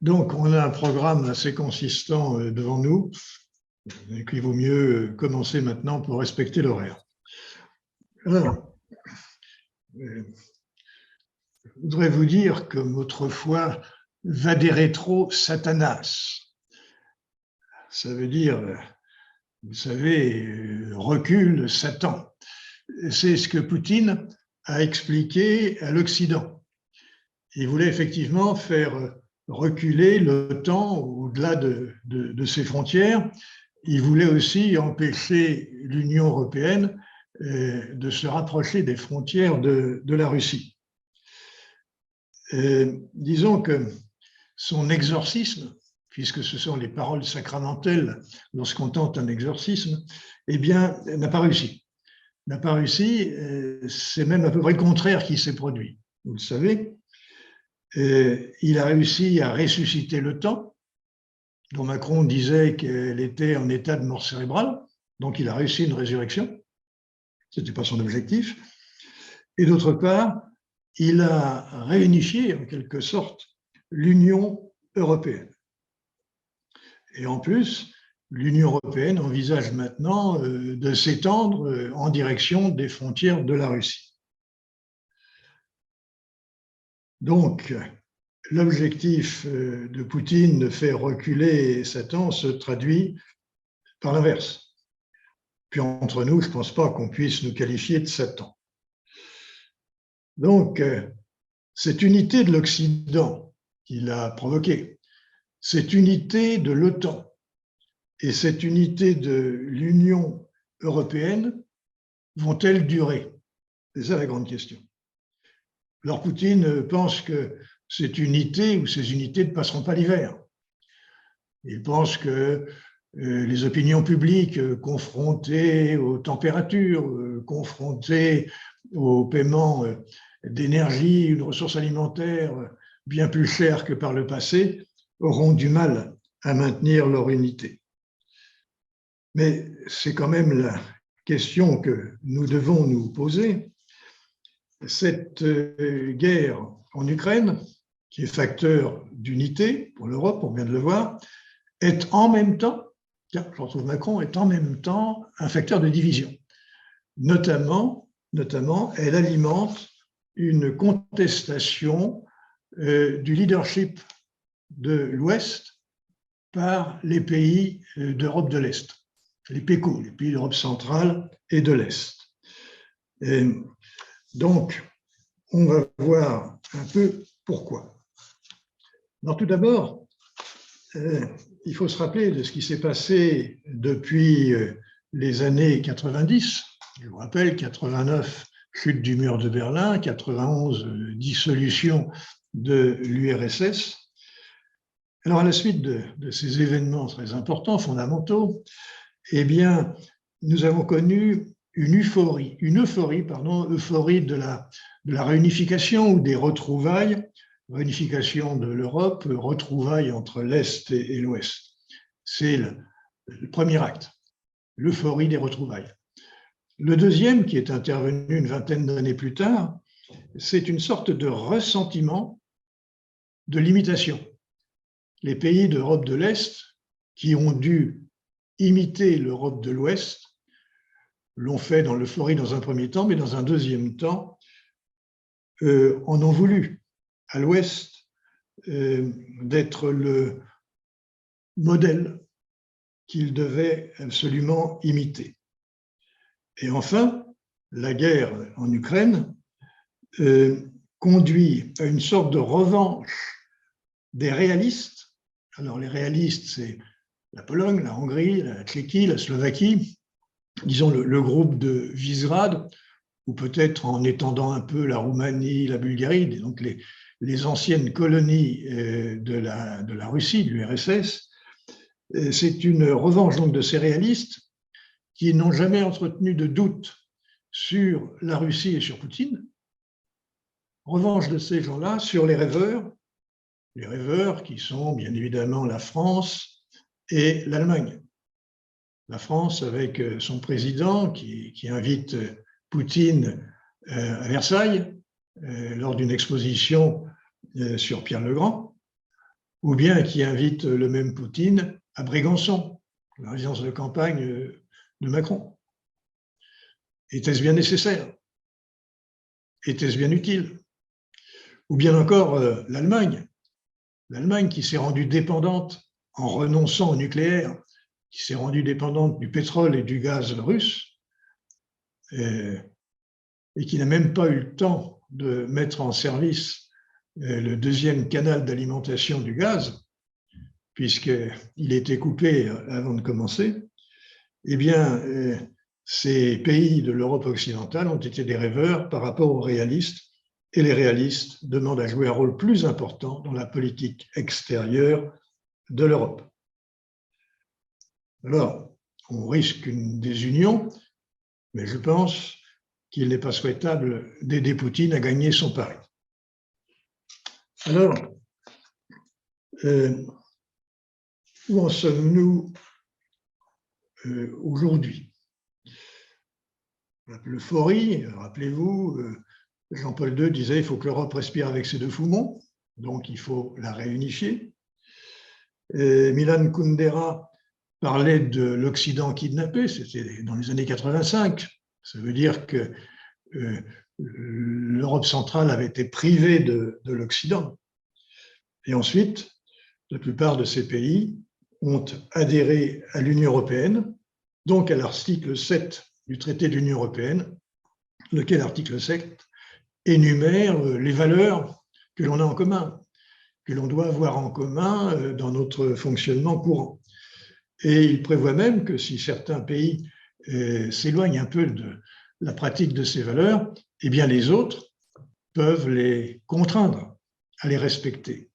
Donc, on a un programme assez consistant devant nous, et qu'il vaut mieux commencer maintenant pour respecter l'horaire. Alors, je voudrais vous dire, comme autrefois, vadere trop Satanas. Ça veut dire, vous savez, recule Satan. C'est ce que Poutine a expliqué à l'Occident. Il voulait effectivement faire reculer l'OTAN au-delà de ses frontières. Il voulait aussi empêcher l'Union européenne de se rapprocher des frontières de la Russie. Disons que son exorcisme, puisque ce sont les paroles sacramentelles lorsqu'on tente un exorcisme, eh bien, n'a pas réussi. N'a pas réussi, c'est même à peu près le contraire qui s'est produit. Vous le savez, il a réussi à ressusciter l'OTAN, dont Macron disait qu'elle était en état de mort cérébrale, donc il a réussi une résurrection. Ce n'était pas son objectif. Et d'autre part, il a réunifié en quelque sorte l'Union européenne. Et en plus, l'Union européenne envisage maintenant de s'étendre en direction des frontières de la Russie. Donc, l'objectif de Poutine de faire reculer Satan se traduit par l'inverse. Puis entre nous, je ne pense pas qu'on puisse nous qualifier de Satan. Donc, cette unité de l'Occident qu'il a provoquée, cette unité de l'OTAN et cette unité de l'Union européenne vont-elles durer? C'est ça la grande question. Alors Poutine pense que cette unité ou ces unités ne passeront pas l'hiver. Il pense que les opinions publiques confrontées aux températures, confrontées au paiement d'énergie, une ressource alimentaire bien plus chère que par le passé, auront du mal à maintenir leur unité. Mais c'est quand même la question que nous devons nous poser. Cette guerre en Ukraine, qui est facteur d'unité pour l'Europe, on vient de le voir, est en même temps, Jean-Claude Macron est en même temps un facteur de division. Notamment, elle alimente une contestation du leadership de l'Ouest par les pays d'Europe de l'Est, les PECO, les pays d'Europe centrale et de l'Est. Donc, on va voir un peu pourquoi. Alors, tout d'abord, il faut se rappeler de ce qui s'est passé depuis les années 90. Je vous rappelle, 89, chute du mur de Berlin, 91, dissolution de l'URSS. Alors, à la suite de ces événements très importants, fondamentaux, eh bien, nous avons connu une euphorie de la réunification ou des retrouvailles, réunification de l'Europe, retrouvailles entre l'Est et l'Ouest. C'est le premier acte, l'euphorie des retrouvailles. Le deuxième, qui est intervenu une vingtaine d'années plus tard, c'est une sorte de ressentiment de l'imitation. Les pays d'Europe de l'Est, qui ont dû imiter l'Europe de l'Ouest, l'ont fait dans l'euphorie dans un premier temps, mais dans un deuxième temps, en ont voulu à l'Ouest d'être le modèle qu'ils devaient absolument imiter. Et enfin, la guerre en Ukraine conduit à une sorte de revanche des réalistes. Alors les réalistes, c'est la Pologne, la Hongrie, la Tchéquie, la Slovaquie, disons le groupe de Visegrad, ou peut-être en étendant un peu la Roumanie, la Bulgarie, donc les anciennes colonies de la Russie, de l'URSS. C'est une revanche donc de ces réalistes qui n'ont jamais entretenu de doute sur la Russie et sur Poutine. Revanche de ces gens-là sur les rêveurs qui sont bien évidemment la France et l'Allemagne. La France avec son président qui invite Poutine à Versailles lors d'une exposition sur Pierre le Grand. ou bien qui invite le même Poutine à Brégançon, la résidence de campagne de Macron. Était-ce bien nécessaire? Était-ce bien utile? Ou bien encore l'Allemagne qui s'est rendue dépendante en renonçant au nucléaire, qui s'est rendue dépendante du pétrole et du gaz russe, et qui n'a même pas eu le temps de mettre en service le deuxième canal d'alimentation du gaz, puisqu'il était coupé avant de commencer, eh bien, ces pays de l'Europe occidentale ont été des rêveurs par rapport aux réalistes, et les réalistes demandent à jouer un rôle plus important dans la politique extérieure de l'Europe. Alors, on risque une désunion, mais je pense qu'il n'est pas souhaitable d'aider Poutine à gagner son pari. Alors, où en sommes-nous aujourd'hui? L'euphorie, rappelez-vous, Jean-Paul II disait qu'il faut que l'Europe respire avec ses deux poumons, donc il faut la réunifier. Milan Kundera parlait de l'Occident kidnappé, c'était dans les années 85. Ça veut dire que l'Europe centrale avait été privée de l'Occident. Et ensuite, la plupart de ces pays ont adhéré à l'Union européenne, donc à l'article 7 du traité de l'Union européenne, lequel article 7 énumère les valeurs que l'on a en commun, que l'on doit avoir en commun dans notre fonctionnement courant. Et il prévoit même que si certains pays s'éloignent un peu de la pratique de ces valeurs, eh bien les autres peuvent les contraindre à les respecter,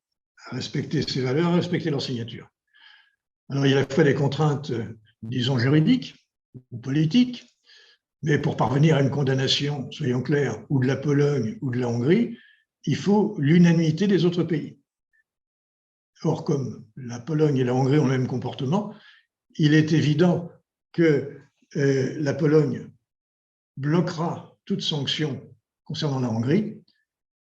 à respecter ces valeurs, à respecter leurs signatures. Alors il y a à la fois des contraintes, disons, juridiques ou politiques, mais pour parvenir à une condamnation, soyons clairs, ou de la Pologne ou de la Hongrie, il faut l'unanimité des autres pays. Or, comme la Pologne et la Hongrie ont le même comportement, il est évident que la Pologne bloquera toute sanction concernant la Hongrie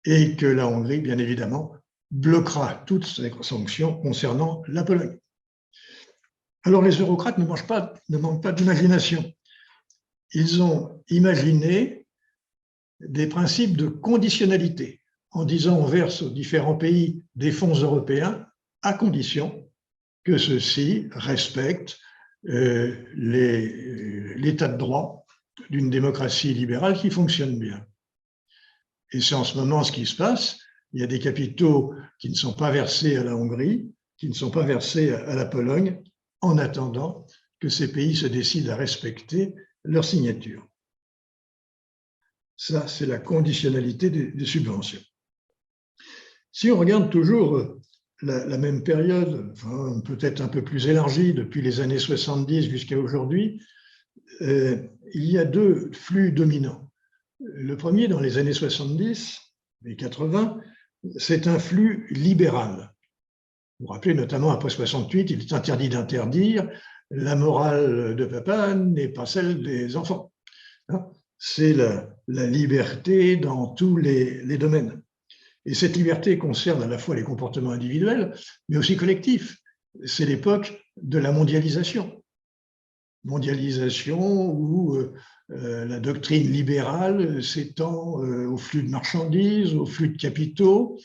et que la Hongrie, bien évidemment, bloquera toutes sanctions concernant la Pologne. Alors les eurocrates ne manquent pas d'imagination. Ils ont imaginé des principes de conditionnalité en disant on verse aux différents pays des fonds européens à condition que ceux-ci respectent l'état de droit d'une démocratie libérale qui fonctionne bien. Et c'est en ce moment ce qui se passe. Il y a des capitaux qui ne sont pas versés à la Hongrie, qui ne sont pas versés à la Pologne, en attendant que ces pays se décident à respecter leur signature. Ça, c'est la conditionnalité des subventions. Si on regarde toujours la même période, enfin, peut-être un peu plus élargie, depuis les années 70 jusqu'à aujourd'hui, il y a deux flux dominants. Le premier, dans les années 70 et 80, c'est un flux libéral. Vous vous rappelez, notamment après 68, il est interdit d'interdire, la morale de papa n'est pas celle des enfants. C'est la liberté dans tous les domaines. Et cette liberté concerne à la fois les comportements individuels, mais aussi collectifs. C'est l'époque de la mondialisation. Mondialisation où la doctrine libérale s'étend au flux de marchandises, au flux de capitaux,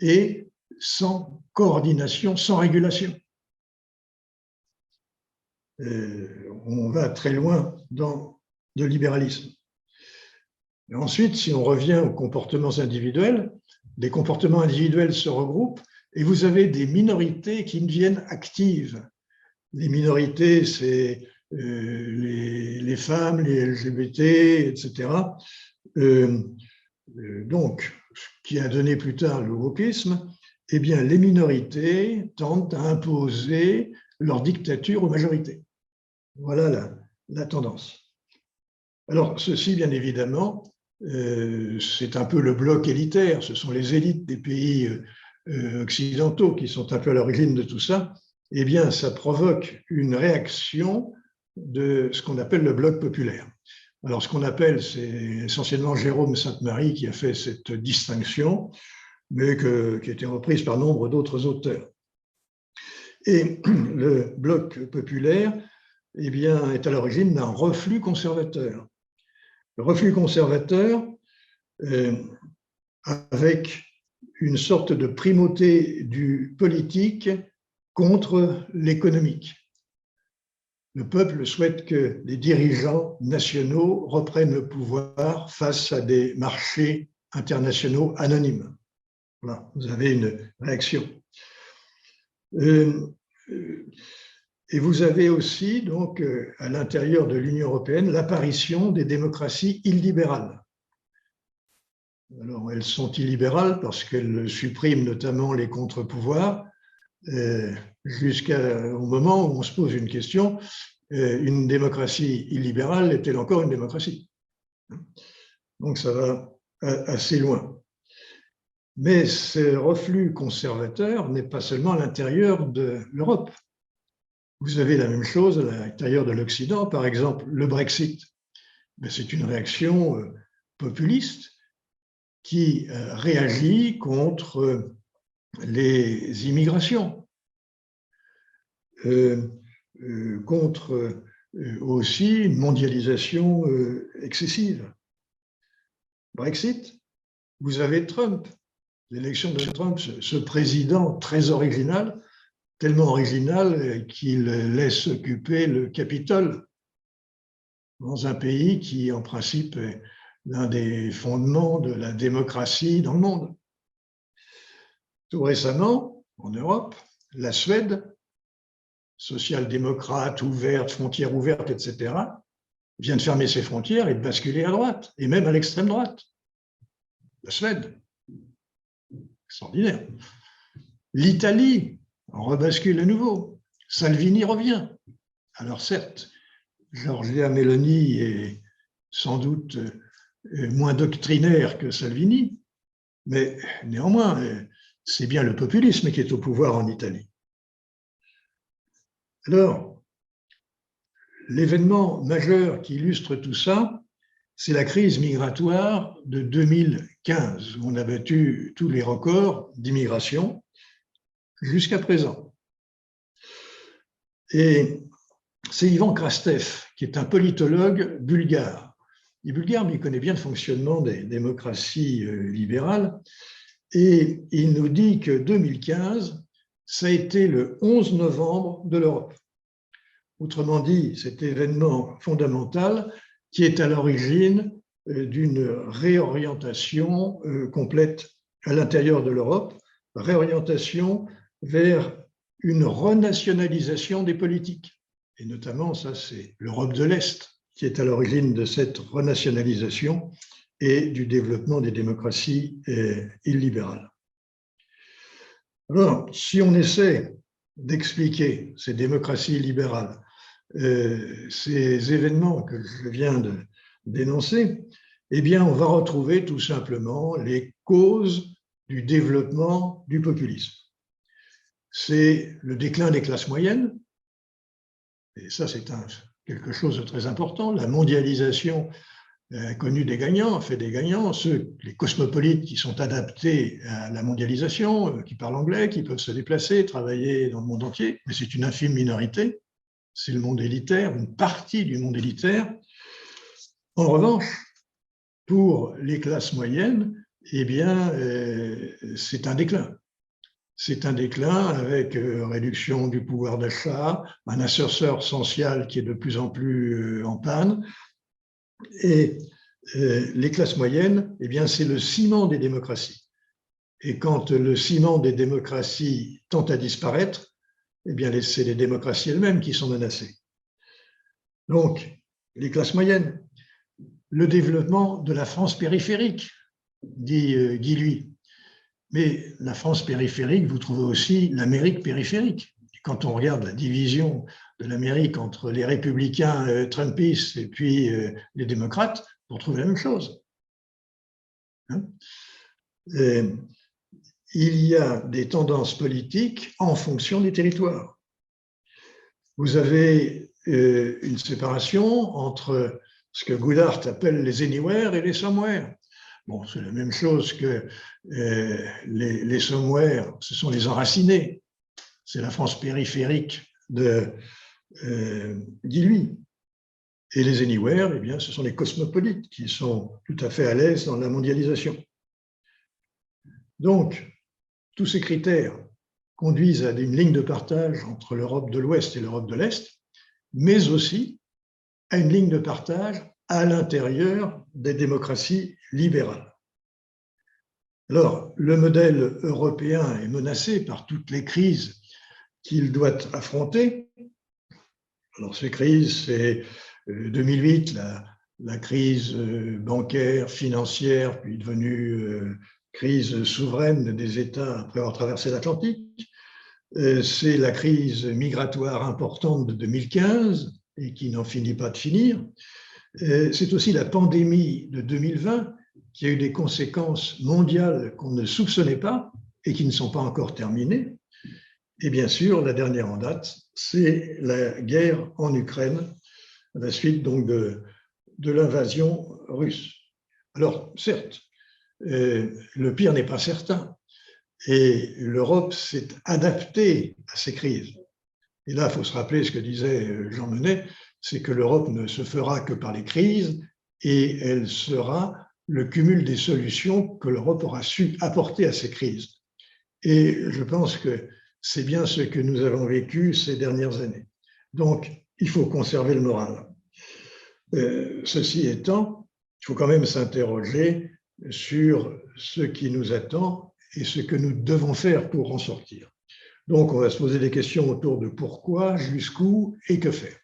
et sans coordination, sans régulation. On va très loin dans le libéralisme. Et ensuite, si on revient aux comportements individuels, les comportements individuels se regroupent et vous avez des minorités qui deviennent actives. Les minorités, c'est les femmes, les LGBT, etc. Donc, ce qui a donné plus tard le wokisme, eh bien, les minorités tentent à imposer leur dictature aux majorités. Voilà la tendance. Alors, ceci, bien évidemment, c'est un peu le bloc élitaire, ce sont les élites des pays occidentaux qui sont un peu à l'origine de tout ça. Eh bien, ça provoque une réaction de ce qu'on appelle le bloc populaire. Alors, ce qu'on appelle, c'est essentiellement Jérôme Sainte-Marie qui a fait cette distinction, mais qui a été reprise par nombre d'autres auteurs. Et le bloc populaire eh bien, est à l'origine d'un reflux conservateur. Le reflux conservateur, avec une sorte de primauté du politique contre l'économique. Le peuple souhaite que les dirigeants nationaux reprennent le pouvoir face à des marchés internationaux anonymes. Voilà, vous avez une réaction. Et vous avez aussi, donc, à l'intérieur de l'Union européenne, l'apparition des démocraties illibérales. Alors, elles sont illibérales parce qu'elles suppriment notamment les contre-pouvoirs, jusqu'au moment où on se pose une question, une démocratie illibérale est-elle encore une démocratie? Donc, ça va assez loin. Mais ce reflux conservateur n'est pas seulement à l'intérieur de l'Europe. Vous avez la même chose à l'intérieur de l'Occident. Par exemple, le Brexit, c'est une réaction populiste qui réagit contre les immigrations, contre aussi une mondialisation excessive. Brexit, vous avez Trump, l'élection de Trump, ce président très original, tellement original qu'il laisse occuper le Capitole dans un pays qui, en principe, est l'un des fondements de la démocratie dans le monde. Tout récemment, en Europe, la Suède, social-démocrate, ouverte, frontières ouvertes, etc., vient de fermer ses frontières et de basculer à droite, et même à l'extrême droite. La Suède, extraordinaire. L'Italie, on rebascule à nouveau. Salvini revient. Alors certes, Giorgia Meloni est sans doute moins doctrinaire que Salvini, mais néanmoins, c'est bien le populisme qui est au pouvoir en Italie. Alors, l'événement majeur qui illustre tout ça, c'est la crise migratoire de 2015, où on a battu tous les records d'immigration jusqu'à présent. Et c'est Ivan Krastev, qui est un politologue bulgare. Il est bulgare, mais il connaît bien le fonctionnement des démocraties libérales. Et il nous dit que 2015, ça a été le 11 novembre de l'Europe. Autrement dit, cet événement fondamental qui est à l'origine d'une réorientation complète à l'intérieur de l'Europe, réorientation vers une renationalisation des politiques. Et notamment, ça, c'est l'Europe de l'Est qui est à l'origine de cette renationalisation et du développement des démocraties illibérales. Alors, si on essaie d'expliquer ces démocraties libérales, ces événements que je viens de dénoncer, eh bien, on va retrouver tout simplement les causes du développement du populisme. C'est le déclin des classes moyennes, et ça, c'est quelque chose de très important. La mondialisation a connu des gagnants, a fait des gagnants, les cosmopolites qui sont adaptés à la mondialisation, qui parlent anglais, qui peuvent se déplacer, travailler dans le monde entier, mais c'est une infime minorité. C'est le monde élitaire, une partie du monde élitaire. En revanche, pour les classes moyennes, eh bien, c'est un déclin. C'est un déclin avec réduction du pouvoir d'achat, un ascenseur social qui est de plus en plus en panne. Et les classes moyennes, eh bien, c'est le ciment des démocraties. Et quand le ciment des démocraties tend à disparaître, eh bien, c'est les démocraties elles-mêmes qui sont menacées. Donc, les classes moyennes, le développement de la France périphérique, dit Guy Lui. Mais la France périphérique, vous trouvez aussi l'Amérique périphérique. Et quand on regarde la division de l'Amérique entre les républicains trumpistes et puis les démocrates, vous retrouvez la même chose. Il y a des tendances politiques en fonction des territoires. Vous avez une séparation entre ce que Goodhart appelle les anywhere et les somewhere. Bon, c'est la même chose que les somewhere, ce sont les enracinés. c'est la France périphérique de Guy Lui. Et les anywhere, eh bien, ce sont les cosmopolites qui sont tout à fait à l'aise dans la mondialisation. Donc, tous ces critères conduisent à une ligne de partage entre l'Europe de l'Ouest et l'Europe de l'Est, mais aussi à une ligne de partage à l'intérieur des démocraties libérales. Alors, le modèle européen est menacé par toutes les crises qu'il doit affronter. Alors, ces crises, c'est 2008, la crise bancaire, financière, puis devenue crise souveraine des États après avoir traversé l'Atlantique. C'est la crise migratoire importante de 2015 et qui n'en finit pas de finir. C'est aussi la pandémie de 2020 qui a eu des conséquences mondiales qu'on ne soupçonnait pas et qui ne sont pas encore terminées. Et bien sûr, la dernière en date, c'est la guerre en Ukraine, à la suite donc de l'invasion russe. Alors, certes, le pire n'est pas certain. Et l'Europe s'est adaptée à ces crises. Et là, il faut se rappeler ce que disait Jean Monnet, c'est que l'Europe ne se fera que par les crises et elle sera le cumul des solutions que l'Europe aura su apporter à ces crises. Et je pense que c'est bien ce que nous avons vécu ces dernières années. Donc, il faut conserver le moral. Ceci étant, il faut quand même s'interroger sur ce qui nous attend et ce que nous devons faire pour en sortir. Donc, on va se poser des questions autour de pourquoi, jusqu'où et que faire.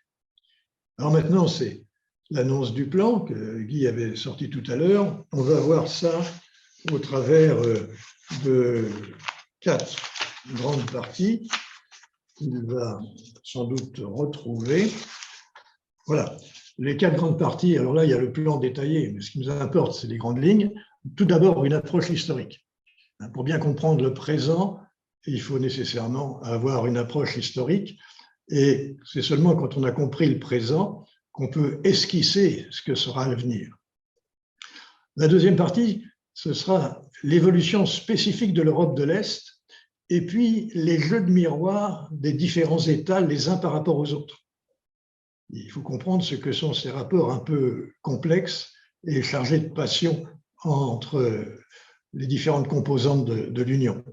Alors maintenant, c'est l'annonce du plan que Guy avait sorti tout à l'heure. On va voir ça au travers de 4 grandes parties qu'il va sans doute retrouver. Voilà, les 4 grandes parties. Alors là, il y a le plan détaillé, mais ce qui nous importe, c'est les grandes lignes. Tout d'abord, une approche historique. Pour bien comprendre le présent, il faut nécessairement avoir une approche historique. Et c'est seulement quand on a compris le présent qu'on peut esquisser ce que sera l'avenir. La deuxième partie, ce sera l'évolution spécifique de l'Europe de l'Est et puis les jeux de miroir des différents États les uns par rapport aux autres. Il faut comprendre ce que sont ces rapports un peu complexes et chargés de passion entre les différentes composantes de l'Union.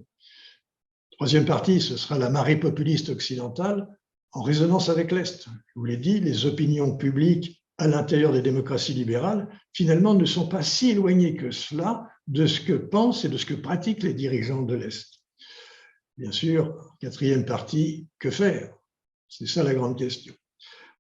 Troisième partie, ce sera la marée populiste occidentale en résonance avec l'Est. Je vous l'ai dit, les opinions publiques à l'intérieur des démocraties libérales, finalement, ne sont pas si éloignées que cela de ce que pensent et de ce que pratiquent les dirigeants de l'Est. Bien sûr, quatrième partie, que faire? C'est ça la grande question.